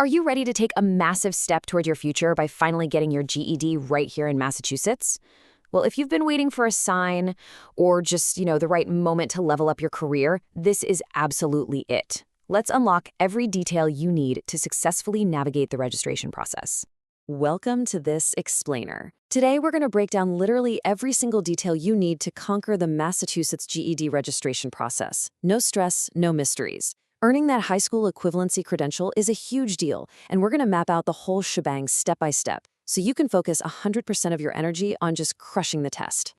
Are you ready to take a massive step toward your future by finally getting your GED right here in Massachusetts? Well, if you've been waiting for a sign or just, the right moment to level up your career, this is absolutely it. Let's unlock every detail you need to successfully navigate the registration process. Welcome to this explainer. Today, we're going to break down literally every single detail you need to conquer the Massachusetts GED registration process. No stress, no mysteries. Earning that high school equivalency credential is a huge deal, and we're going to map out the whole shebang step by step, so you can focus 100% of your energy on just crushing the test.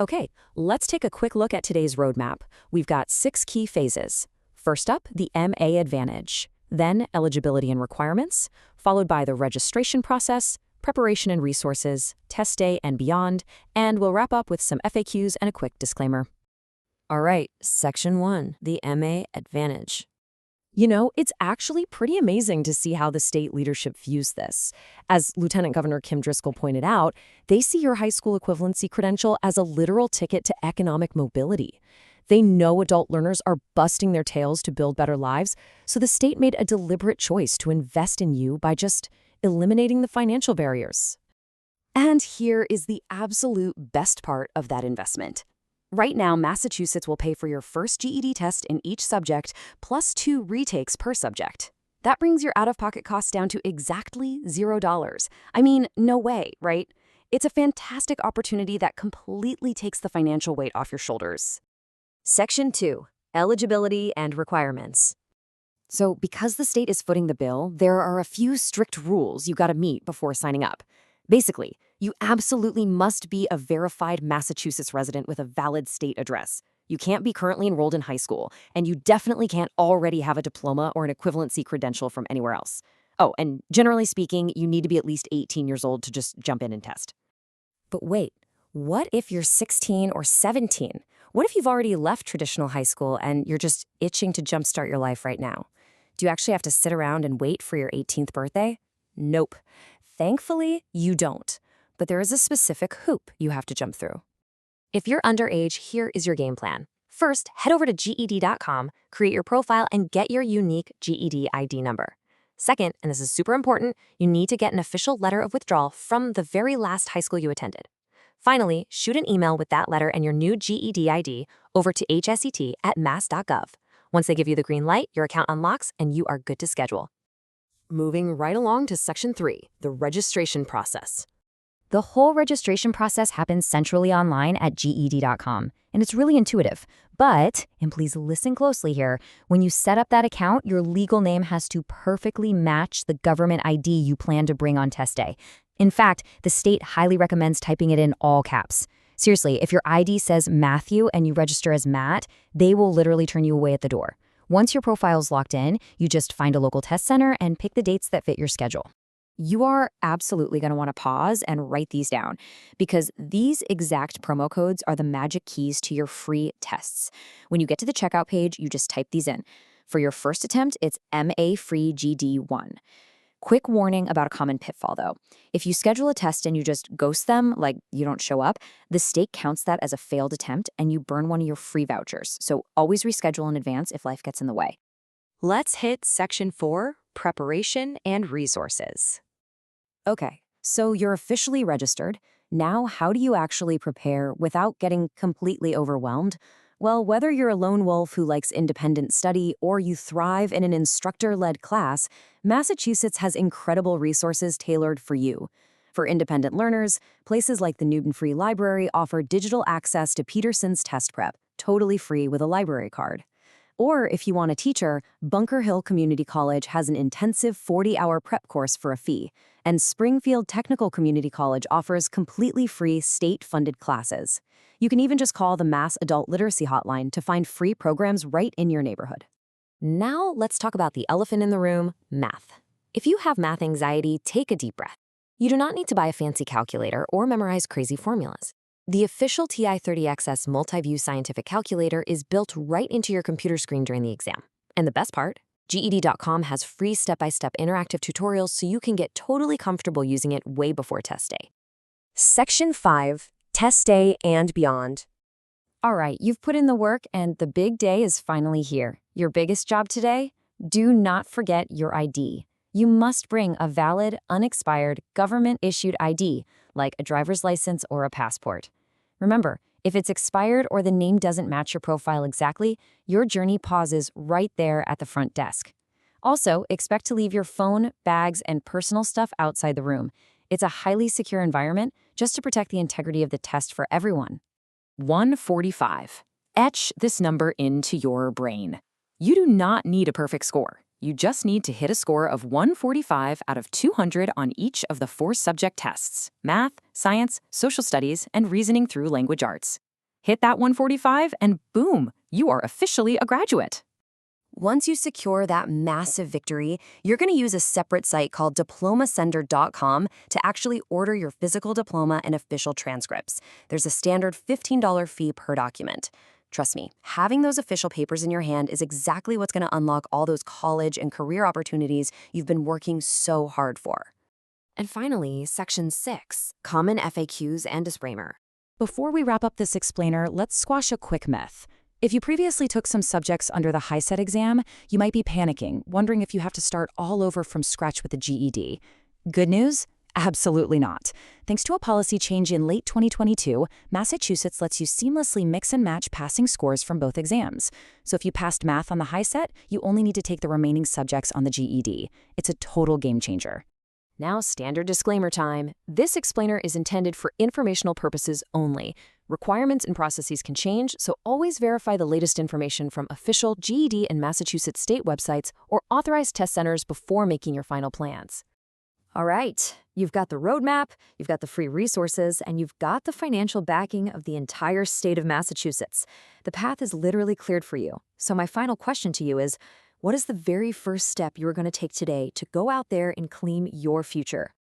Okay, let's take a quick look at today's roadmap. We've got 6 key phases. First up, the MA Advantage, then eligibility and requirements, followed by the registration process, preparation and resources, test day and beyond, and we'll wrap up with some FAQs and a quick disclaimer. All right, Section 1, the MA Advantage. It's actually pretty amazing to see how the state leadership views this. As Lieutenant Governor Kim Driscoll pointed out, they see your high school equivalency credential as a literal ticket to economic mobility. They know adult learners are busting their tails to build better lives, so the state made a deliberate choice to invest in you by just eliminating the financial barriers. And here is the absolute best part of that investment. Right now, Massachusetts will pay for your first GED test in each subject, plus 2 retakes per subject. That brings your out-of-pocket costs down to exactly $0. I mean, no way, right? It's a fantastic opportunity that completely takes the financial weight off your shoulders. Section 2, eligibility and requirements. So because the state is footing the bill, there are a few strict rules you gotta meet before signing up. Basically, you absolutely must be a verified Massachusetts resident with a valid state address. You can't be currently enrolled in high school, and you definitely can't already have a diploma or an equivalency credential from anywhere else. Oh, and generally speaking, you need to be at least 18 years old to just jump in and test. But wait, what if you're 16 or 17? What if you've already left traditional high school and you're just itching to jumpstart your life right now? Do you actually have to sit around and wait for your 18th birthday? Nope. Thankfully, you don't. But there is a specific hoop you have to jump through. If you're underage, here is your game plan. First, head over to GED.com, create your profile, and get your unique GED ID number. Second, and this is super important, you need to get an official letter of withdrawal from the very last high school you attended. Finally, shoot an email with that letter and your new GED ID over to hset@mass.gov. Once they give you the green light, your account unlocks and you are good to schedule. Moving right along to Section 3, the registration process. The whole registration process happens centrally online at GED.com, and it's really intuitive. But, and please listen closely here, when you set up that account, your legal name has to perfectly match the government ID you plan to bring on test day. In fact, the state highly recommends typing it in all caps. Seriously, if your ID says Matthew and you register as Matt, they will literally turn you away at the door. Once your profile's locked in, you just find a local test center and pick the dates that fit your schedule. You are absolutely going to want to pause and write these down because these exact promo codes are the magic keys to your free tests. When you get to the checkout page, you just type these in. For your first attempt, it's MAFreeGD1. Quick warning about a common pitfall, though. If you schedule a test and you just ghost them, like you don't show up, the state counts that as a failed attempt and you burn one of your free vouchers. So always reschedule in advance if life gets in the way. Let's hit Section 4, preparation and resources. Okay, so you're officially registered. Now, how do you actually prepare without getting completely overwhelmed? Well, whether you're a lone wolf who likes independent study or you thrive in an instructor-led class, Massachusetts has incredible resources tailored for you. For independent learners, places like the Newton Free Library offer digital access to Peterson's test prep, totally free with a library card. Or if you want a teacher, Bunker Hill Community College has an intensive 40-hour prep course for a fee, and Springfield Technical Community College offers completely free state-funded classes. You can even just call the Mass Adult Literacy Hotline to find free programs right in your neighborhood. Now let's talk about the elephant in the room, math. If you have math anxiety, take a deep breath. You do not need to buy a fancy calculator or memorize crazy formulas. The official TI-30XS Multiview Scientific Calculator is built right into your computer screen during the exam. And the best part? GED.com has free step-by-step interactive tutorials so you can get totally comfortable using it way before test day. Section 5, Test Day and Beyond. All right, you've put in the work and the big day is finally here. Your biggest job today? Do not forget your ID. You must bring a valid, unexpired, government-issued ID, like a driver's license or a passport. Remember, if it's expired or the name doesn't match your profile exactly, your journey pauses right there at the front desk. Also, expect to leave your phone, bags, and personal stuff outside the room. It's a highly secure environment just to protect the integrity of the test for everyone. 145. Etch this number into your brain. You do not need a perfect score. You just need to hit a score of 145 out of 200 on each of the 4 subject tests: math, science, social studies, and reasoning through language arts. Hit that 145 and boom, you are officially a graduate. Once you secure that massive victory, you're going to use a separate site called diplomasender.com to actually order your physical diploma and official transcripts. There's a standard $15 fee per document. Trust me, having those official papers in your hand is exactly what's going to unlock all those college and career opportunities you've been working so hard for. And finally, Section 6, Common FAQs and Disclaimer. Before we wrap up this explainer, let's squash a quick myth. If you previously took some subjects under the HiSET exam, you might be panicking, wondering if you have to start all over from scratch with the GED. Good news? Absolutely not. Thanks to a policy change in late 2022, Massachusetts lets you seamlessly mix and match passing scores from both exams. So if you passed math on the HiSET, you only need to take the remaining subjects on the GED. It's a total game changer. Now, standard disclaimer time. This explainer is intended for informational purposes only. Requirements and processes can change, so always verify the latest information from official GED and Massachusetts state websites or authorized test centers before making your final plans. All right, you've got the roadmap, you've got the free resources, and you've got the financial backing of the entire state of Massachusetts. The path is literally cleared for you. So my final question to you is, what is the very first step you're going to take today to go out there and claim your future?